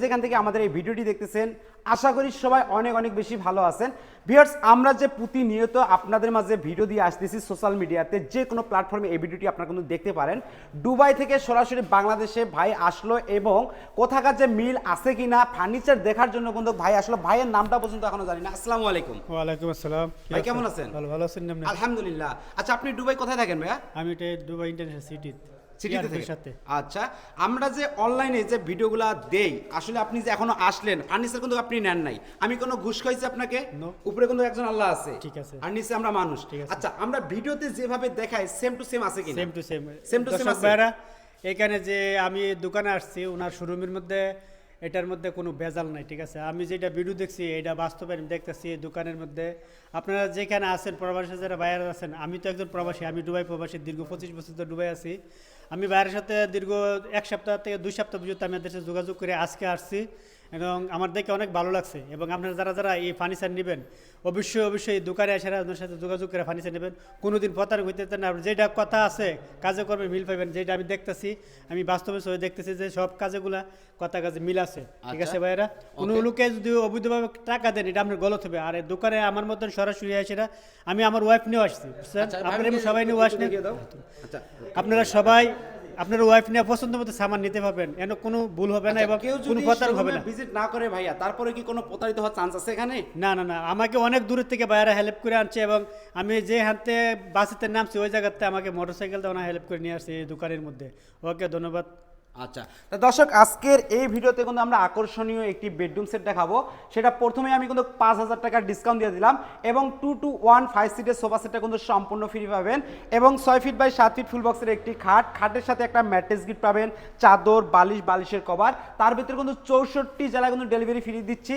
যেখান থেকে আমাদের এই ভিডিওটি দেখতেছেন আশা করি সবাই অনেক অনেক বেশি ভালো আছেন। ভিউয়ার্স, আমরা যে প্রতিনিয়ত আপনাদের মাঝে ভিডিও দিয়ে আসতেছি সোশ্যাল মিডিয়াতে, যে কোনো প্ল্যাটফর্মে এই ভিডিওটি আপনারা কিন্তু দেখতে পারেন। দুবাই থেকে সরাসরি বাংলাদেশে ভাই আসলো এবং কোথাকার যে মিল আছে কিনা ফার্নিচার দেখার জন্য কিন্তু ভাই আসলো। ভাইয়ের নামটা পর্যন্ত এখনো জানি না। আসসালামু আলাইকুম। ওয়ালাইকুম আসসালাম। ভাই কেমন আছেন? ভালো আছেন আপনি? আলহামদুলিল্লাহ। আচ্ছা, আপনি দুবাই কোথায় থাকেন ভাইয়া? আমি দুবাই ইন্টারন্যাশনাল সিটিতে সাথে। আচ্ছা, আমরা যে অনলাইনে যে ভিডিওগুলো দেই, আসলে আপনি যে এখনো আসলেন, ফার্নিচার কিন্তু আপনি নেন নাই। আমি কোনো ঘুষ খাইছি আপনাকে? উপরে কিন্তু একজন আল্লাহ আছে, ঠিক আছে, আর নিচে আমরা মানুষ। আচ্ছা, আমরা ভিডিওতে যেভাবে দেখাই সেম টু সেম আছে কি? সেম টু সেম আছে। এখানে যে আমি দোকানে আসছি ওনার শোরুমের মধ্যে এটার মধ্যে কোনো ভেজাল নাই, ঠিক আছে। আমি যেটা ভিডিও দেখছি এটা বাস্তবে আমি দেখতেছি দোকানের মধ্যে। আপনারা যেখানে আছেন প্রবাসী যারা বাইরে আছেন, আমি তো একজন প্রবাসী, আমি দুবাই প্রবাসী, দীর্ঘ 25 বছর ধরে দুবাই আছি। আমি বাইরের সাথে দীর্ঘ 1 সপ্তাহ থেকে 2 সপ্তাহ পর্যন্ত আমি এদের সাথে যোগাযোগ করে আজকে আসছি এবং আমার দেখে অনেক ভালো লাগছে। এবং আপনারা যারা যারা এই ফার্নিচার নেবেন অবশ্যই দোকানে এসে আপনার সাথে যোগাযোগ করে ফার্নিচার নেবেন। কোনোদিন প্রতারক হইতে না, যেটা কথা আছে কাজে কর্মে মিল পাইবেন। যেটা আমি দেখতেছি, আমি বাস্তবে সবাই দেখতেছি যে সব কাজেগুলা কথা কাজে মিল আছে, ঠিক আছে ভাইয়েরা। কোনো লোকে যদি অবৈধভাবে টাকা দেন এটা আপনার গলত হবে। আর দোকানে আমার মতন সরাসরি আসে না, আমি আমার ওয়াইফ নিয়েও আসছি, বুঝছেন। আপনারা সবাই নিয়ে ওয়াইফ নিয়ে, আপনারা সবাই আপনার ওয়াইফ নিয়ে পছন্দ মতো সামান নিতে পারবেন, এন কোনো ভুল হবে না এবং কোনো প্রতারক হবে না। ভিজিট না করে ভাইয়া তারপরে কি কোনো প্রতারিত হওয়ার চান্স আছে এখানে? না, আমাকে অনেক দূরের থেকে ভাইয়ারা হেল্প করে আনছে এবং আমি যে হাতে বাসেতে নামছি ওই জায়গাতে আমাকে মোটরসাইকেল দিয়ে হেল্প করে নিয়ে আসছে এই দোকানের মধ্যে। ওকে, ধন্যবাদ। আচ্ছা, তা দর্শক, আজকের এই ভিডিওতে কিন্তু আমরা আকর্ষণীয় একটি বেডরুম সেট দেখাবো। সেটা প্রথমে আমি কিন্তু 5,000 টাকার ডিসকাউন্ট দিয়ে দিলাম এবং 2 to 1 5 সিটের সোফা সেটটা কিন্তু সম্পূর্ণ ফ্রি পাবেন এবং 6 ফিট বাই 7 ফিট ফুল বক্সের একটি খাটের সাথে একটা ম্যাট্রেস গিফট পাবেন, চাদর, বালিশের কভার। তার ভিতরে কিন্তু 64 জেলায় কিন্তু ডেলিভারি ফ্রি দিচ্ছি।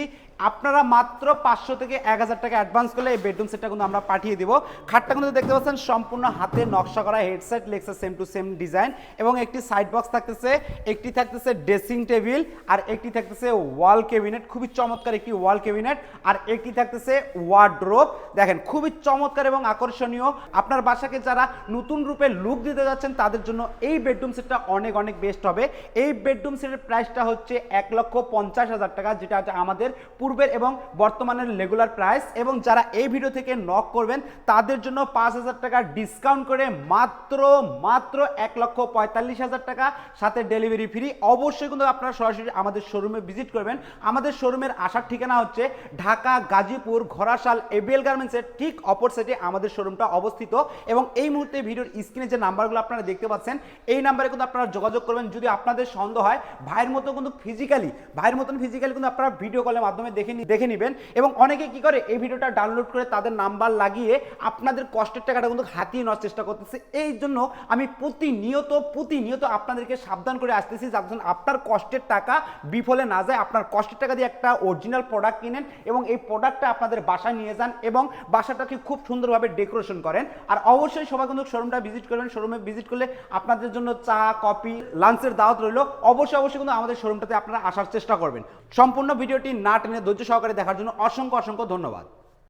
আপনারা মাত্র 500 থেকে 1,000 টাকা অ্যাডভান্স করলে এই বেডরুম সেটটা কিন্তু আমরা পাঠিয়ে দিব। খাটটা কিন্তু দেখতে পাচ্ছেন সম্পূর্ণ হাতে নকশা করা, headset Lexus same to same design এবং একটি সাইড বক্স থাকতেছে, একটি থাকতেছে ড্রেসিং টেবিল, আর একটি থাকতেছে ওয়াল ক্যাবিনেট, খুবই চমৎকার একটি ওয়াল ক্যাবিনেট, আর একটি থাকতেছে ওয়ার্ড্রোব। দেখেন খুবই চমৎকার এবং আকর্ষণীয়। আপনার বাসাকে যারা নতুন রূপে লুক দিতে যাচ্ছেন তাদের জন্য এই বেডরুম সেটটা অনেক অনেক বেস্ট হবে। এই বেডরুম সেটের প্রাইসটা হচ্ছে 1,50,000 টাকা, যেটা হচ্ছে আমাদের পূর্বের এবং বর্তমানের রেগুলার প্রাইস। এবং যারা এই ভিডিও থেকে নক করবেন তাদের জন্য 5,000 টাকা ডিসকাউন্ট করে মাত্র 1,45,000 টাকা, সাথে ডেলিভারি ফ্রি। অবশ্যই কিন্তু আপনারা সরাসরি আমাদের শোরুমে ভিজিট করবেন। আমাদের শোরুমের আসার ঠিকানা হচ্ছে ঢাকা গাজীপুর ঘোড়াশাল এবিএল গার্মেন্টসের ঠিক অপর সাইডে আমাদের শোরুমটা অবস্থিত। এবং এই মুহূর্তে ভিডিওর স্ক্রিনে যে নাম্বারগুলো আপনারা দেখতে পাচ্ছেন এই নাম্বারে কিন্তু আপনারা যোগাযোগ করবেন। যদি আপনাদের সন্দেহ হয় ভাইয়ের মতন ফিজিক্যালি কিন্তু আপনারা ভিডিও কলের মাধ্যমে দেখে নেবেন। এবং অনেকে কি করে এই ভিডিওটা ডাউনলোড করে তাদের নাম্বার লাগিয়ে আপনাদের কষ্টের টাকাটা কিন্তু হাতিয়ে নেওয়ার চেষ্টা করতেছে। এই জন্য আমি প্রতিনিয়ত আপনাদেরকে সাবধান করে আসতেছি, যাতে আপনার কষ্টের টাকা বিফলে না যায়। আপনার কষ্টের টাকা দিয়ে একটা অরিজিনাল প্রোডাক্ট কিনেন এবং এই প্রোডাক্টটা আপনাদের বাসায় নিয়ে যান এবং বাসাটাকে খুব সুন্দরভাবে ডেকোরেশন করেন। আর অবশ্যই সবাই কিন্তু শোরুমটা ভিজিট করবেন। শোরুমে ভিজিট করলে আপনাদের জন্য চা, কফি, লাঞ্চের দাওয়াত রইল। অবশ্যই কিন্তু আমাদের শোরুমটাতে আপনারা আসার চেষ্টা করবেন। সম্পূর্ণ ভিডিওটি না টেনে ধৈর্য সহকারে দেখার জন্য অসংখ্য ধন্যবাদ।